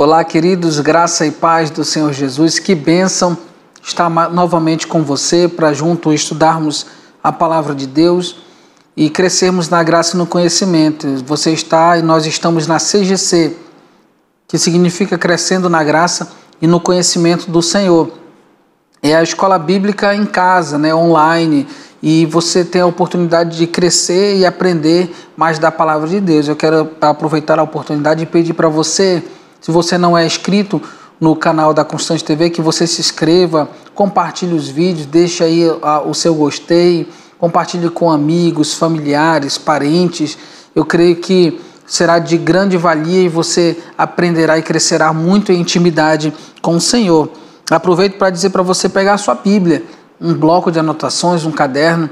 Olá, queridos, graça e paz do Senhor Jesus. Que bênção estar novamente com você para juntos estudarmos a palavra de Deus e crescermos na graça e no conhecimento. Você está e nós estamos na CGC, que significa crescendo na graça e no conhecimento do Senhor. É a escola bíblica em casa, online, e você tem a oportunidade de crescer e aprender mais da palavra de Deus. Eu quero aproveitar a oportunidade e pedir para você, se você não é inscrito no canal da Constante TV, que você se inscreva, compartilhe os vídeos, deixe aí o seu gostei, compartilhe com amigos, familiares, parentes. Eu creio que será de grande valia e você aprenderá e crescerá muito em intimidade com o Senhor. Aproveito para dizer para você pegar a sua Bíblia, um bloco de anotações, um caderno,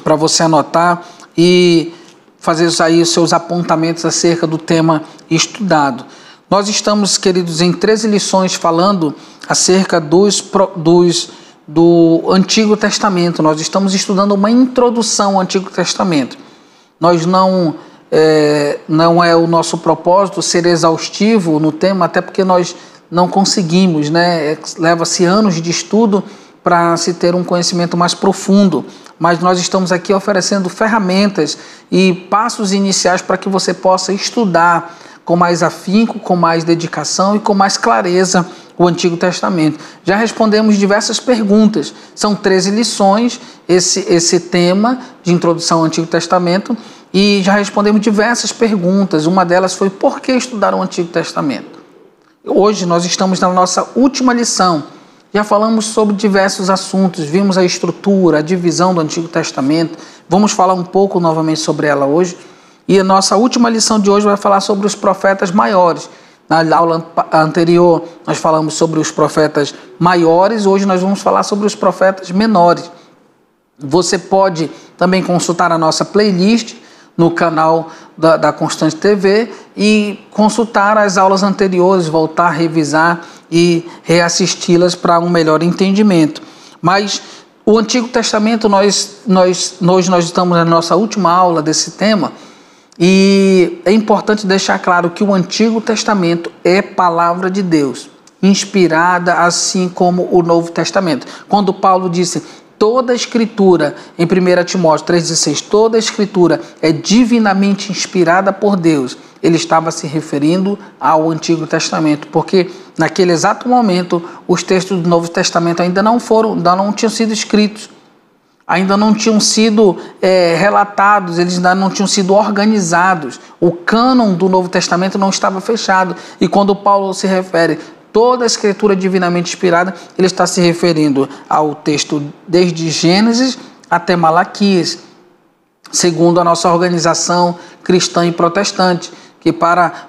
para você anotar e fazer aí os seus apontamentos acerca do tema estudado. Nós estamos, queridos, em 13 lições falando acerca do Antigo Testamento. Nós estamos estudando uma introdução ao Antigo Testamento. Nós não é o nosso propósito ser exaustivo no tema, até porque nós não conseguimos, leva-se anos de estudo para se ter um conhecimento mais profundo. Mas nós estamos aqui oferecendo ferramentas e passos iniciais para que você possa estudar com mais afinco, com mais dedicação e com mais clareza o Antigo Testamento. Já respondemos diversas perguntas. São 13 lições esse tema de introdução ao Antigo Testamento e já respondemos diversas perguntas. Uma delas foi: por que estudar o Antigo Testamento? Hoje nós estamos na nossa última lição. Já falamos sobre diversos assuntos, vimos a estrutura, a divisão do Antigo Testamento. Vamos falar um pouco novamente sobre ela hoje. E a nossa última lição de hoje vai falar sobre os profetas maiores. Na aula anterior nós falamos sobre os profetas maiores, hoje nós vamos falar sobre os profetas menores. Você pode também consultar a nossa playlist no canal da Constante TV e consultar as aulas anteriores, voltar a revisar e reassisti-las para um melhor entendimento. Mas o Antigo Testamento, hoje nós estamos na nossa última aula desse tema e é importante deixar claro que o Antigo Testamento é palavra de Deus, inspirada assim como o Novo Testamento. Quando Paulo disse: toda a Escritura, em 1 Timóteo 3,16, toda a Escritura é divinamente inspirada por Deus, ele estava se referindo ao Antigo Testamento, porque naquele exato momento os textos do Novo Testamento ainda não tinham sido escritos, ainda não tinham sido relatados, eles ainda não tinham sido organizados. O cânon do Novo Testamento não estava fechado. E quando Paulo se refere toda a Escritura divinamente inspirada, ele está se referindo ao texto desde Gênesis até Malaquias, segundo a nossa organização cristã e protestante, que para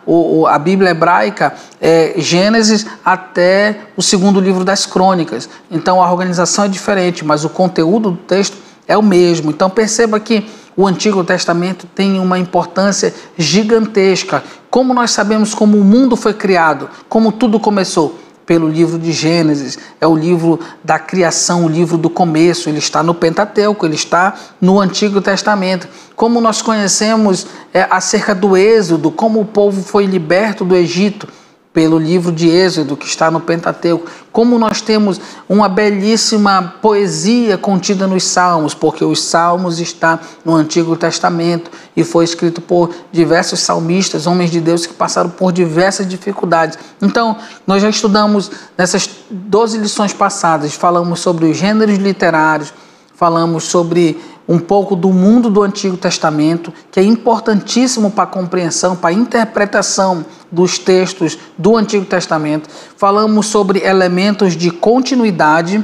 a Bíblia hebraica é Gênesis até o segundo livro das Crônicas. Então a organização é diferente, mas o conteúdo do texto é o mesmo. Então perceba que o Antigo Testamento tem uma importância gigantesca. Como nós sabemos como o mundo foi criado, como tudo começou? Pelo livro de Gênesis, é o livro da criação, o livro do começo. Ele está no Pentateuco, ele está no Antigo Testamento. Como nós conhecemos acerca do Êxodo, como o povo foi liberto do Egito, pelo livro de Êxodo, que está no Pentateuco. Como nós temos uma belíssima poesia contida nos Salmos, porque os Salmos estão no Antigo Testamento e foi escrito por diversos salmistas, homens de Deus que passaram por diversas dificuldades. Então, nós já estudamos nessas 12 lições passadas, falamos sobre os gêneros literários, falamos sobre um pouco do mundo do Antigo Testamento, que é importantíssimo para a compreensão, para a interpretação dos textos do Antigo Testamento. Falamos sobre elementos de continuidade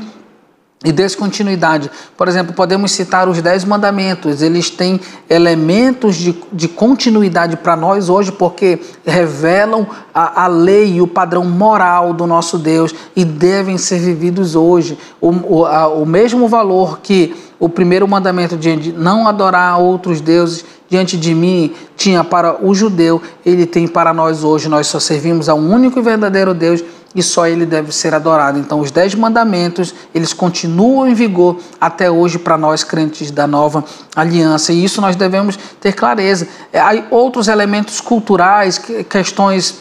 e descontinuidade. Por exemplo, podemos citar os 10 mandamentos. Eles têm elementos de continuidade para nós hoje, porque revelam a lei e o padrão moral do nosso Deus e devem ser vividos hoje. O mesmo valor que o primeiro mandamento de não adorar outros deuses diante de mim tinha para o judeu, ele tem para nós hoje. Nós só servimos a um único e verdadeiro Deus e só ele deve ser adorado. Então os 10 mandamentos, eles continuam em vigor até hoje para nós crentes da nova aliança, e isso nós devemos ter clareza. Há outros elementos culturais, questões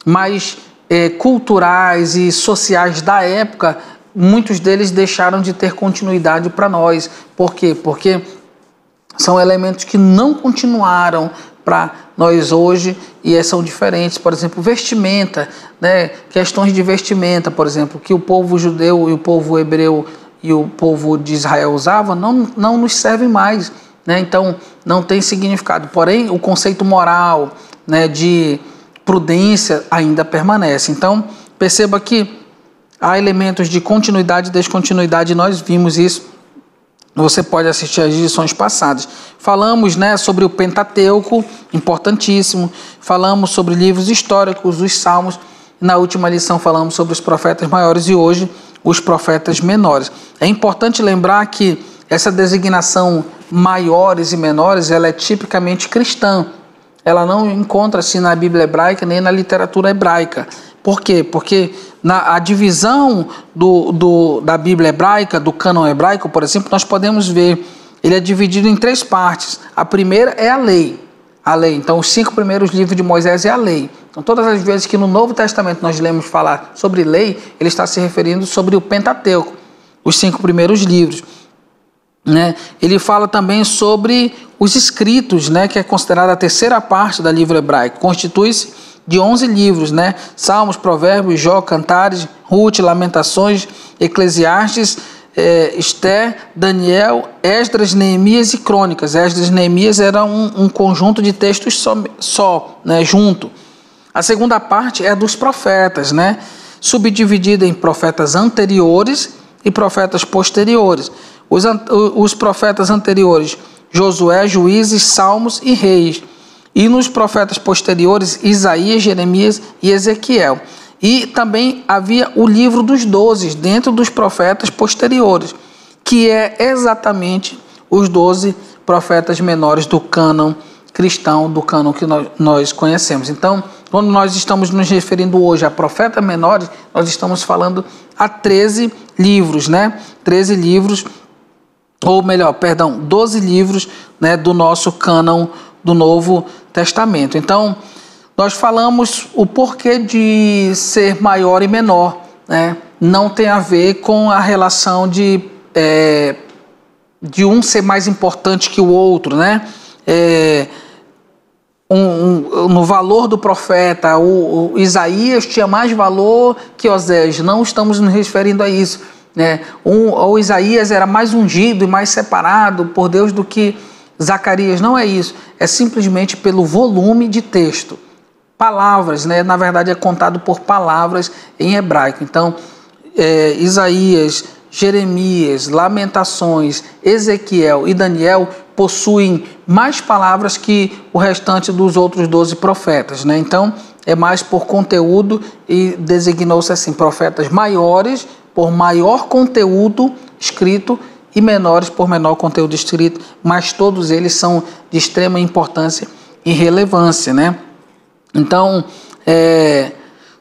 mais culturais e sociais da época, muitos deles deixaram de ter continuidade para nós. Por quê? Porque são elementos que não continuaram para nós hoje e são diferentes. Por exemplo, vestimenta, né? Questões de vestimenta, por exemplo, que o povo judeu e o povo hebreu e o povo de Israel usavam, não nos servem mais, né? Então, não tem significado. Porém, o conceito moral, né, de prudência ainda permanece. Então, perceba que há elementos de continuidade e descontinuidade, nós vimos isso. Você pode assistir às lições passadas. Falamos, né, sobre o Pentateuco, importantíssimo. Falamos sobre livros históricos, os Salmos. Na última lição falamos sobre os profetas maiores e hoje os profetas menores. É importante lembrar que essa designação maiores e menores, ela é tipicamente cristã. Ela não encontra-se na Bíblia hebraica nem na literatura hebraica. Por quê? Porque a divisão da Bíblia hebraica, do cânon hebraico, por exemplo, nós podemos ver, ele é dividido em 3 partes. A primeira é a lei. A lei. Então, os 5 primeiros livros de Moisés é a lei. Então, todas as vezes que no Novo Testamento nós lemos falar sobre lei, ele está se referindo sobre o Pentateuco, os 5 primeiros livros. Né? Ele fala também sobre os escritos, né, que é considerada a terceira parte do livro hebraico. Constitui-se de 11 livros, né? Salmos, Provérbios, Jó, Cantares, Ruth, Lamentações, Eclesiastes, Esther, Daniel, Esdras, Neemias e Crônicas. Esdras e Neemias era um conjunto de textos só, né, junto. A segunda parte é dos profetas, né? Subdividida em profetas anteriores e profetas posteriores. Os profetas anteriores, Josué, Juízes, Salmos e Reis. E nos profetas posteriores, Isaías, Jeremias e Ezequiel. E também havia o livro dos 12 dentro dos profetas posteriores, que é exatamente os 12 profetas menores do cânon cristão, do cânon que nós conhecemos. Então, quando nós estamos nos referindo hoje a profetas menores, nós estamos falando a 13 livros, né? 13 livros, ou melhor, perdão, 12 livros, né, do nosso cânon do Novo Testamento. Então, nós falamos o porquê de ser maior e menor, né? Não tem a ver com a relação de um ser mais importante que o outro, né? No valor do profeta, o Isaías tinha mais valor que Osés. Não estamos nos referindo a isso, né? O Isaías era mais ungido e mais separado por Deus do que Zacarias. Não é isso, é simplesmente pelo volume de texto. Palavras, né? Na verdade é contado por palavras em hebraico. Então, Isaías, Jeremias, Lamentações, Ezequiel e Daniel possuem mais palavras que o restante dos outros 12 profetas, né? Então, é mais por conteúdo e designou-se assim, profetas maiores por maior conteúdo escrito e menores por menor conteúdo escrito, mas todos eles são de extrema importância e relevância, né? Então,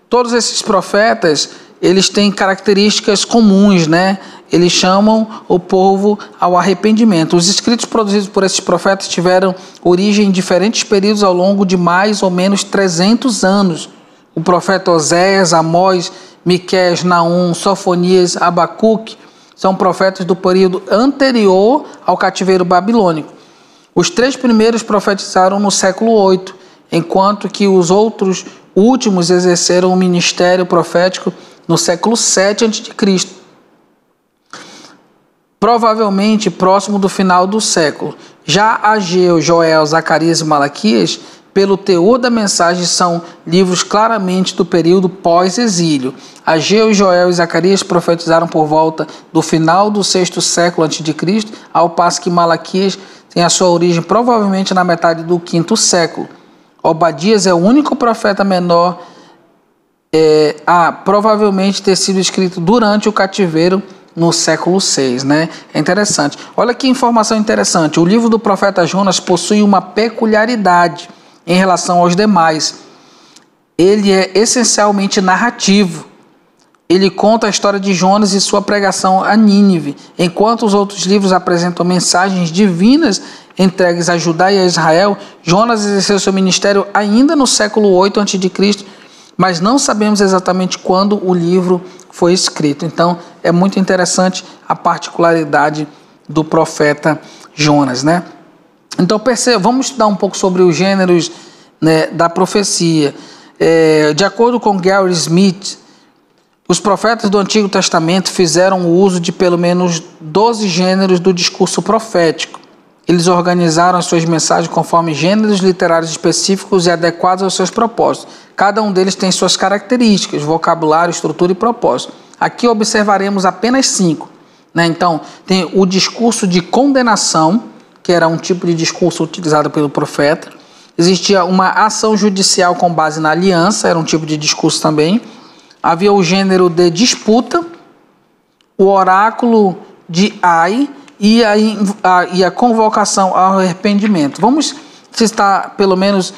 todos esses profetas, eles têm características comuns, né? Eles chamam o povo ao arrependimento. Os escritos produzidos por esses profetas tiveram origem em diferentes períodos ao longo de mais ou menos 300 anos. O profeta Oséias, Amós, Miqueias, Naum, Sofonias, Abacuque são profetas do período anterior ao cativeiro babilônico. Os 3 primeiros profetizaram no século 8, enquanto que os outros últimos exerceram o ministério profético no século 7 a.C., provavelmente próximo do final do século. Já Ageu, Joel, Zacarias e Malaquias, pelo teor da mensagem, são livros claramente do período pós-exílio. Ageu, Joel e Zacarias profetizaram por volta do final do 6º século a.C., ao passo que Malaquias tem a sua origem provavelmente na metade do 5º século. Obadias é o único profeta menor a provavelmente ter sido escrito durante o cativeiro no século 6, né? É interessante. Olha que informação interessante. O livro do profeta Jonas possui uma peculiaridade em relação aos demais. Ele é essencialmente narrativo. Ele conta a história de Jonas e sua pregação a Nínive, enquanto os outros livros apresentam mensagens divinas entregues a Judá e a Israel. Jonas exerceu seu ministério ainda no século 8 a.C., mas não sabemos exatamente quando o livro foi escrito. Então, é muito interessante a particularidade do profeta Jonas, né? Então, vamos estudar um pouco sobre os gêneros, né, da profecia. De acordo com Gary Smith, os profetas do Antigo Testamento fizeram uso de pelo menos 12 gêneros do discurso profético. Eles organizaram as suas mensagens conforme gêneros literários específicos e adequados aos seus propósitos. Cada um deles tem suas características, vocabulário, estrutura e propósito. Aqui observaremos apenas 5. Né? Então, tem o discurso de condenação, que era um tipo de discurso utilizado pelo profeta. Existia uma ação judicial com base na aliança, era um tipo de discurso também. Havia o gênero de disputa, o oráculo de Ai e a convocação ao arrependimento. Vamos citar pelo menos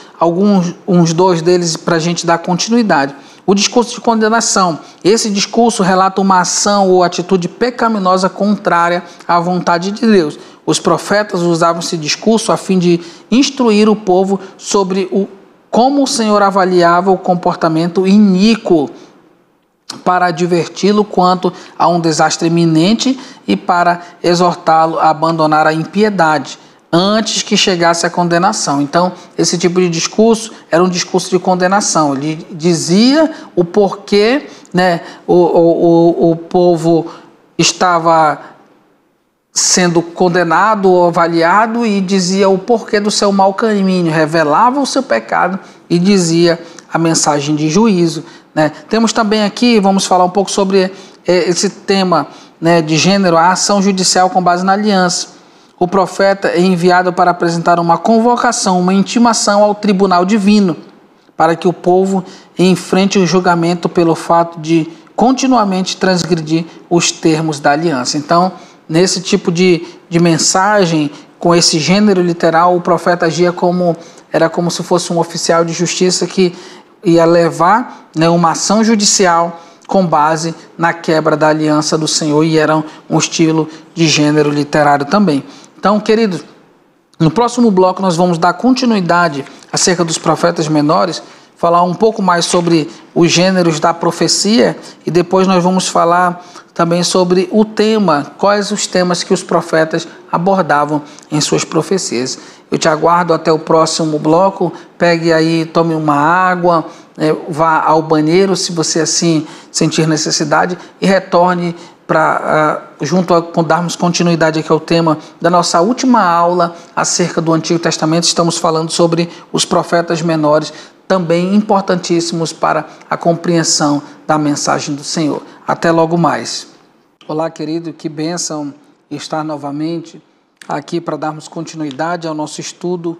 uns 2 deles para a gente dar continuidade. O discurso de condenação. Esse discurso relata uma ação ou atitude pecaminosa contrária à vontade de Deus. Os profetas usavam esse discurso a fim de instruir o povo sobre como o Senhor avaliava o comportamento iníquo, para adverti-lo quanto a um desastre iminente e para exortá-lo a abandonar a impiedade antes que chegasse a condenação. Então, esse tipo de discurso era um discurso de condenação. Ele dizia o porquê, né, o povo estava sendo condenado ou avaliado e dizia o porquê do seu mau caminho, revelava o seu pecado e dizia a mensagem de juízo. Né? Temos também aqui, vamos falar um pouco sobre esse tema, né, de gênero, a ação judicial com base na aliança. O profeta é enviado para apresentar uma convocação, uma intimação ao tribunal divino, para que o povo enfrente o julgamento pelo fato de continuamente transgredir os termos da aliança. Então, nesse tipo de mensagem, com esse gênero literal, o profeta agia era como se fosse um oficial de justiça que ia levar, né, uma ação judicial com base na quebra da aliança do Senhor, e era um estilo de gênero literário também. Então, queridos, no próximo bloco nós vamos dar continuidade acerca dos profetas menores, falar um pouco mais sobre os gêneros da profecia e depois nós vamos falar também sobre o tema, quais os temas que os profetas abordavam em suas profecias. Eu te aguardo até o próximo bloco, pegue aí, tome uma água, vá ao banheiro se você assim sentir necessidade e retorne para darmos continuidade aqui ao tema da nossa última aula acerca do Antigo Testamento. Estamos falando sobre os profetas menores, também importantíssimos para a compreensão da mensagem do Senhor. Até logo mais. Olá, querido, que bênção estar novamente aqui para darmos continuidade ao nosso estudo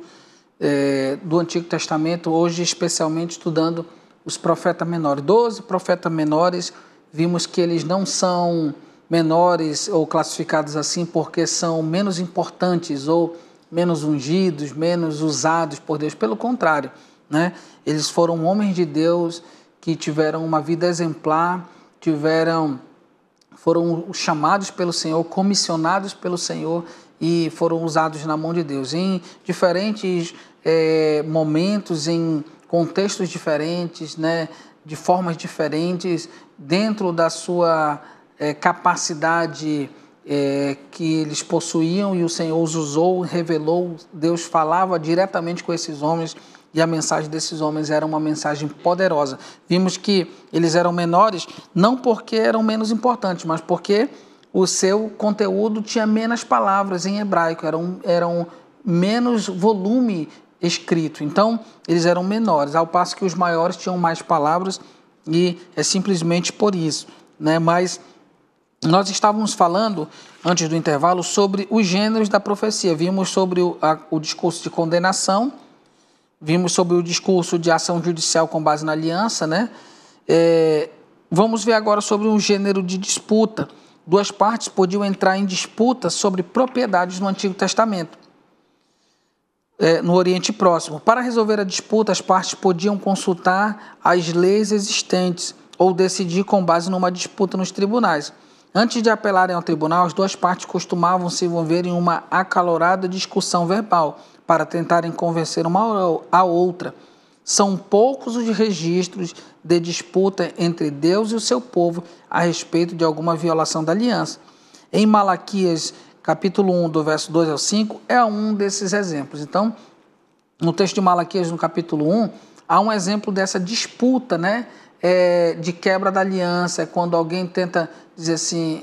do Antigo Testamento, hoje especialmente estudando os profetas menores. 12 profetas menores, vimos que eles não são menores ou classificados assim porque são menos importantes ou menos ungidos, menos usados por Deus. Pelo contrário, né? Eles foram homens de Deus que tiveram uma vida exemplar, foram chamados pelo Senhor, comissionados pelo Senhor e foram usados na mão de Deus. Em diferentes momentos, em contextos diferentes, né, de formas diferentes, dentro da sua capacidade que eles possuíam, e o Senhor os usou, revelou, Deus falava diretamente com esses homens, e a mensagem desses homens era uma mensagem poderosa. Vimos que eles eram menores, não porque eram menos importantes, mas porque o seu conteúdo tinha menos palavras em hebraico, eram menos volume escrito. Então, eles eram menores, ao passo que os maiores tinham mais palavras, e é simplesmente por isso, né? Mas nós estávamos falando, antes do intervalo, sobre os gêneros da profecia. Vimos sobre o discurso de condenação, vimos sobre o discurso de ação judicial com base na aliança, né? Vamos ver agora sobre um gênero de disputa. Duas partes podiam entrar em disputa sobre propriedades no Antigo Testamento, no Oriente Próximo. Para resolver a disputa, as partes podiam consultar as leis existentes ou decidir com base numa disputa nos tribunais. Antes de apelarem ao tribunal, as duas partes costumavam se envolver em uma acalorada discussão verbal para tentarem convencer uma a outra São poucos os registros de disputa entre Deus e o seu povo a respeito de alguma violação da aliança. Em Malaquias, capítulo 1, do verso 2 ao 5, é um desses exemplos. Então, no texto de Malaquias, no capítulo 1, há um exemplo dessa disputa, né, de quebra da aliança. É quando alguém tenta dizer assim,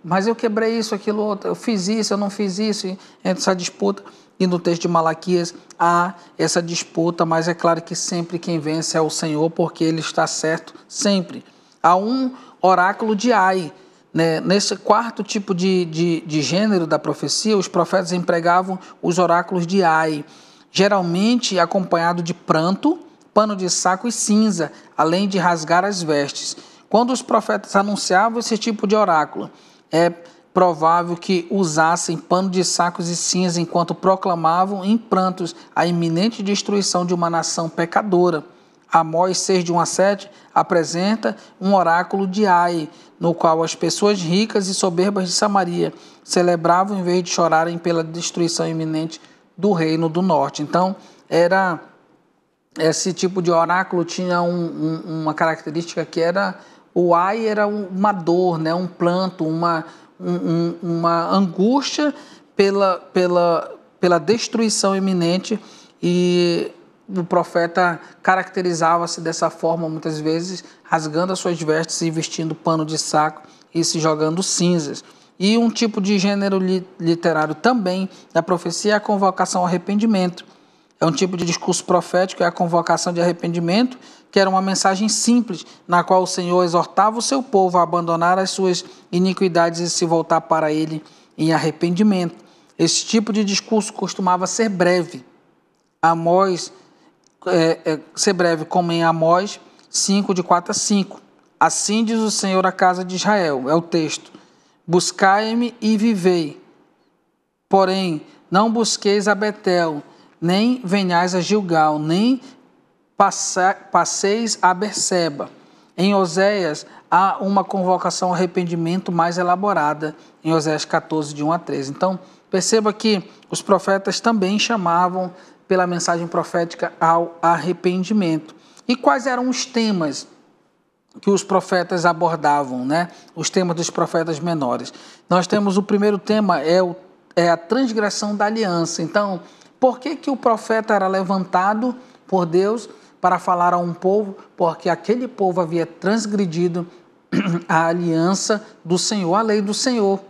mas eu quebrei isso, aquilo outro, eu fiz isso, eu não fiz isso, entra essa disputa. E no texto de Malaquias há essa disputa, mas é claro que sempre quem vence é o Senhor, porque Ele está certo sempre. Há um oráculo de Ai, né? Nesse quarto tipo de gênero da profecia, os profetas empregavam os oráculos de Ai, geralmente acompanhado de pranto, pano de saco e cinza, além de rasgar as vestes. Quando os profetas anunciavam esse tipo de oráculo, é provável que usassem pano de sacos e cinza enquanto proclamavam em prantos a iminente destruição de uma nação pecadora. Amós 6, de 1 a 7, apresenta um oráculo de Ai, no qual as pessoas ricas e soberbas de Samaria celebravam em vez de chorarem pela destruição iminente do reino do norte. Então, esse tipo de oráculo tinha uma característica que era, o Ai era uma dor, né, um planto, uma angústia pela destruição iminente, e o profeta caracterizava-se dessa forma muitas vezes, rasgando as suas vestes e vestindo pano de saco e se jogando cinzas. E um tipo de gênero literário também da profecia é a convocação ao arrependimento. É um tipo de discurso profético, é a convocação de arrependimento, que era uma mensagem simples, na qual o Senhor exortava o seu povo a abandonar as suas iniquidades e se voltar para Ele em arrependimento. Esse tipo de discurso costumava ser breve. Ser breve, como em Amós 5, de 4 a 5. Assim diz o Senhor à casa de Israel, é o texto: buscai-me e vivei, porém não busqueis a Betel, nem venhais a Gilgal, nem passeis a Berseba. Em Oséias, há uma convocação ao arrependimento mais elaborada, em Oséias 14, de 1 a 13. Então, perceba que os profetas também chamavam pela mensagem profética ao arrependimento. E quais eram os temas que os profetas abordavam, né? Os temas dos profetas menores. Nós temos o primeiro tema, é a transgressão da aliança. Então, por que o profeta era levantado por Deus para falar a um povo? Porque aquele povo havia transgredido a aliança do Senhor, a lei do Senhor,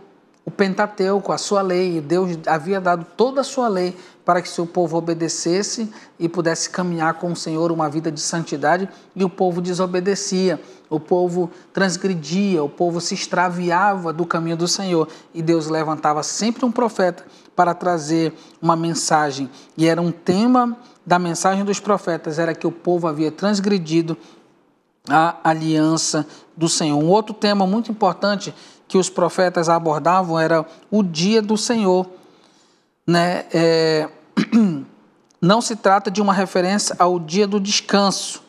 o Pentateuco, a sua lei. Deus havia dado toda a sua lei para que seu povo obedecesse e pudesse caminhar com o Senhor uma vida de santidade, e o povo desobedecia, o povo transgredia, o povo se extraviava do caminho do Senhor, e Deus levantava sempre um profeta para trazer uma mensagem, e era um tema da mensagem dos profetas, era que o povo havia transgredido a aliança do Senhor. Um outro tema muito importante que os profetas abordavam era o dia do Senhor, né? Não se trata de uma referência ao dia do descanso,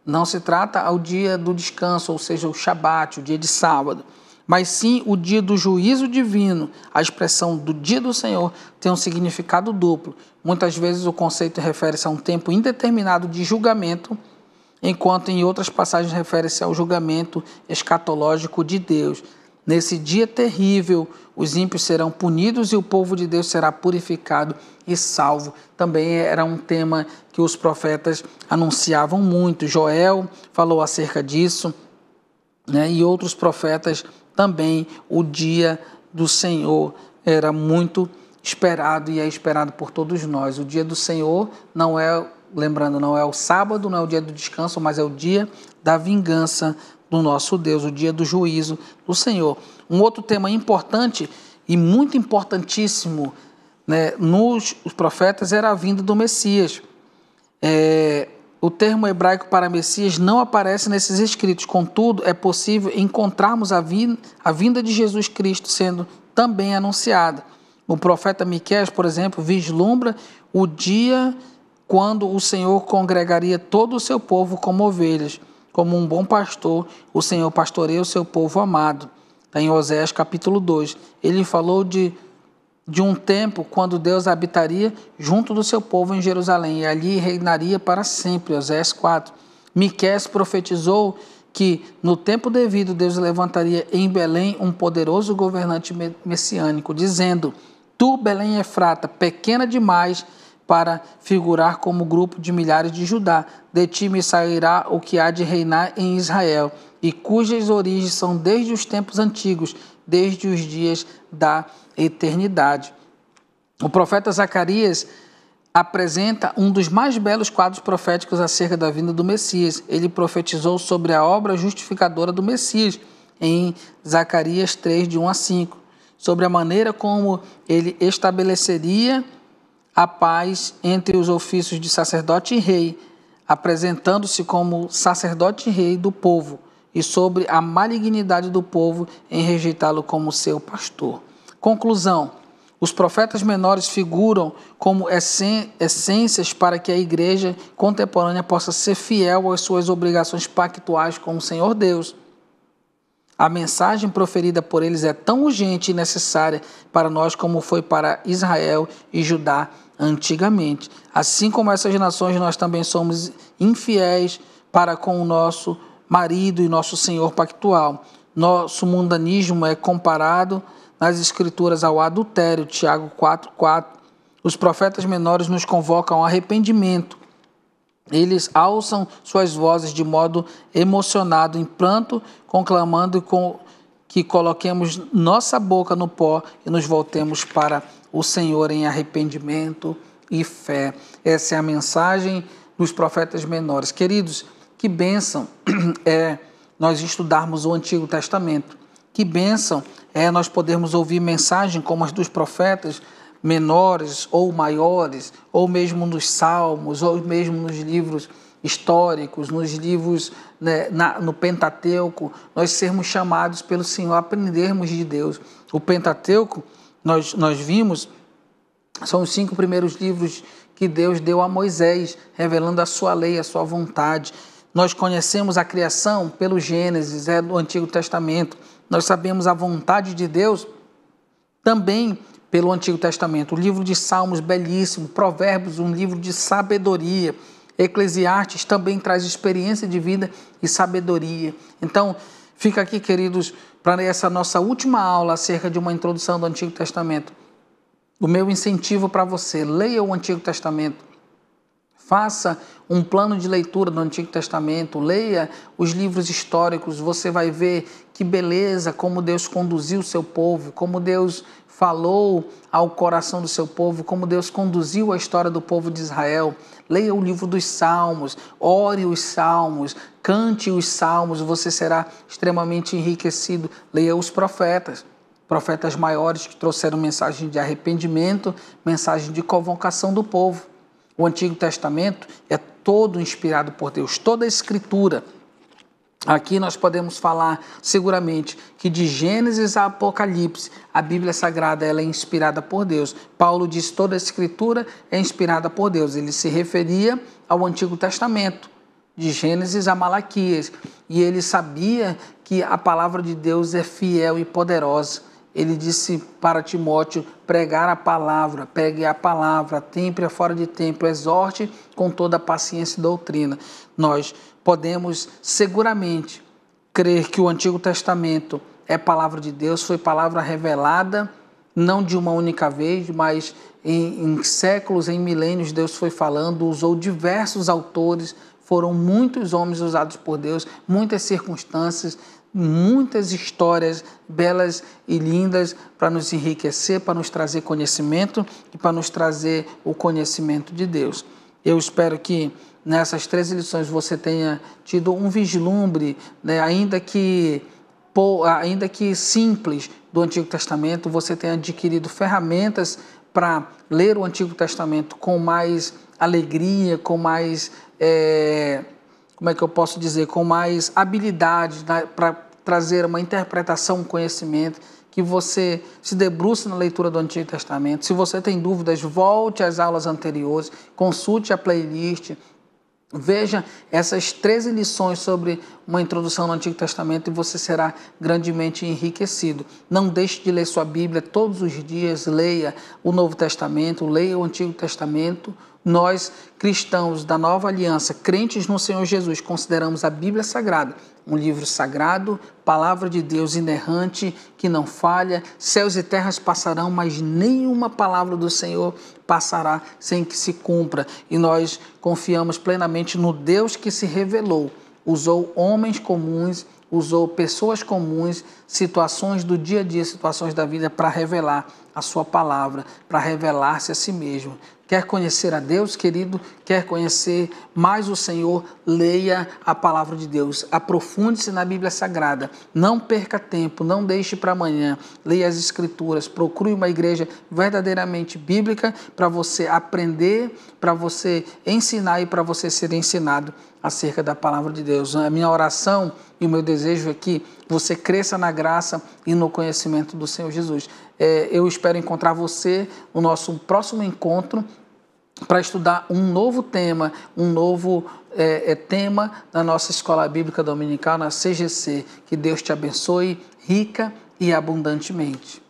não se trata ao dia do descanso, ou seja, o Shabat, o dia de sábado, mas sim o dia do juízo divino. A expressão do dia do Senhor tem um significado duplo. Muitas vezes o conceito refere-se a um tempo indeterminado de julgamento, enquanto em outras passagens refere-se ao julgamento escatológico de Deus. Nesse dia terrível, os ímpios serão punidos e o povo de Deus será purificado e salvo. Também era um tema que os profetas anunciavam muito. Joel falou acerca disso, né? E outros profetas também. O dia do Senhor era muito esperado e é esperado por todos nós. O dia do Senhor não é, lembrando, não é o sábado, não é o dia do descanso, mas é o dia da vingança do nosso Deus, o dia do juízo do Senhor. Um outro tema importante e muito importantíssimo, né, nos profetas era a vinda do Messias. O termo hebraico para Messias não aparece nesses escritos, contudo, é possível encontrarmos a vinda de Jesus Cristo sendo também anunciada. O profeta Miqueias, por exemplo, vislumbra o dia quando o Senhor congregaria todo o seu povo como ovelhas. Como um bom pastor, o Senhor pastoreia o seu povo amado. Está em Oséias capítulo 2. Ele falou de de um tempo quando Deus habitaria junto do seu povo em Jerusalém e ali reinaria para sempre. Oséias 4. Miqueias profetizou que no tempo devido Deus levantaria em Belém um poderoso governante messiânico, dizendo: Tu, Belém Efrata, pequena demais para figurar como grupo de milhares de Judá, de ti me sairá o que há de reinar em Israel, e cujas origens são desde os tempos antigos, desde os dias da eternidade. O profeta Zacarias apresenta um dos mais belos quadros proféticos acerca da vinda do Messias. Ele profetizou sobre a obra justificadora do Messias, em Zacarias 3, de 1 a 5, sobre a maneira como ele estabeleceria a paz entre os ofícios de sacerdote e rei, apresentando-se como sacerdote e rei do povo, e sobre a malignidade do povo em rejeitá-lo como seu pastor. Conclusão: os profetas menores figuram como essências para que a igreja contemporânea possa ser fiel às suas obrigações pactuais com o Senhor Deus. A mensagem proferida por eles é tão urgente e necessária para nós como foi para Israel e Judá antigamente. Assim como essas nações, nós também somos infiéis para com o nosso marido e nosso Senhor pactual. Nosso mundanismo é comparado nas Escrituras ao adultério, Tiago 4,4. Os profetas menores nos convocam ao arrependimento. Eles alçam suas vozes de modo emocionado, em pranto, conclamando que coloquemos nossa boca no pó e nos voltemos para o Senhor em arrependimento e fé. Essa é a mensagem dos profetas menores. Queridos, que bênção é nós estudarmos o Antigo Testamento. Que bênção é nós podermos ouvir mensagem como as dos profetas menores ou maiores, ou mesmo nos Salmos, ou mesmo nos livros históricos, nos livros, né, no Pentateuco, nós sermos chamados pelo Senhor a aprendermos de Deus. O Pentateuco, nós vimos, são os 5 primeiros livros que Deus deu a Moisés, revelando a sua lei, a sua vontade. Nós conhecemos a criação pelo Gênesis, do Antigo Testamento. Nós sabemos a vontade de Deus também pelo Antigo Testamento. O livro de Salmos, belíssimo. Provérbios, um livro de sabedoria. Eclesiastes também traz experiência de vida e sabedoria. Então, fica aqui, queridos, para essa nossa última aula acerca de uma introdução do Antigo Testamento. O meu incentivo para você: leia o Antigo Testamento. Faça um plano de leitura do Antigo Testamento, leia os livros históricos, você vai ver que beleza, como Deus conduziu o seu povo, como Deus falou ao coração do seu povo, como Deus conduziu a história do povo de Israel. Leia o livro dos Salmos, ore os Salmos, cante os Salmos, você será extremamente enriquecido. Leia os profetas maiores que trouxeram mensagem de arrependimento, mensagem de convocação do povo. O Antigo Testamento é todo inspirado por Deus, toda a Escritura. Aqui nós podemos falar seguramente que de Gênesis a Apocalipse, a Bíblia Sagrada ela é inspirada por Deus. Paulo diz que toda a Escritura é inspirada por Deus. Ele se referia ao Antigo Testamento, de Gênesis a Malaquias. E ele sabia que a palavra de Deus é fiel e poderosa. Ele disse para Timóteo: pregar a palavra, pregue a palavra, tempo fora de tempo, exorte com toda a paciência e doutrina. Nós podemos seguramente crer que o Antigo Testamento é palavra de Deus, foi palavra revelada, não de uma única vez, mas em séculos, em milênios, Deus foi falando, usou diversos autores, foram muitos homens usados por Deus, muitas circunstâncias, muitas histórias belas e lindas para nos enriquecer, para nos trazer conhecimento e para nos trazer o conhecimento de Deus. Eu espero que nessas 13 lições você tenha tido um vislumbre, né, ainda que simples, do Antigo Testamento, você tenha adquirido ferramentas para ler o Antigo Testamento com mais alegria, com mais, com mais habilidade, né, para trazer uma interpretação, um conhecimento, que você se debruce na leitura do Antigo Testamento. Se você tem dúvidas, volte às aulas anteriores, consulte a playlist, Veja essas 13 lições sobre uma introdução no Antigo Testamento e você será grandemente enriquecido. Não deixe de ler sua Bíblia todos os dias, leia o Novo Testamento, leia o Antigo Testamento. Nós, cristãos da Nova Aliança, crentes no Senhor Jesus, consideramos a Bíblia Sagrada um livro sagrado, palavra de Deus inerrante, que não falha. Céus e terras passarão, mas nenhuma palavra do Senhor passará sem que se cumpra. E nós confiamos plenamente no Deus que se revelou. Usou homens comuns, usou pessoas comuns, situações do dia a dia, situações da vida para revelar a sua palavra, para revelar-se a si mesmo. Quer conhecer a Deus, querido? Quer conhecer mais o Senhor? Leia a palavra de Deus. Aprofunde-se na Bíblia Sagrada. Não perca tempo, não deixe para amanhã. Leia as Escrituras. Procure uma igreja verdadeiramente bíblica para você aprender, para você ensinar e para você ser ensinado acerca da palavra de Deus. A minha oração e o meu desejo é que você cresça na graça e no conhecimento do Senhor Jesus. Eu espero encontrar você no nosso próximo encontro para estudar um novo tema, tema da nossa Escola Bíblica Dominical, na CGC. Que Deus te abençoe rica e abundantemente.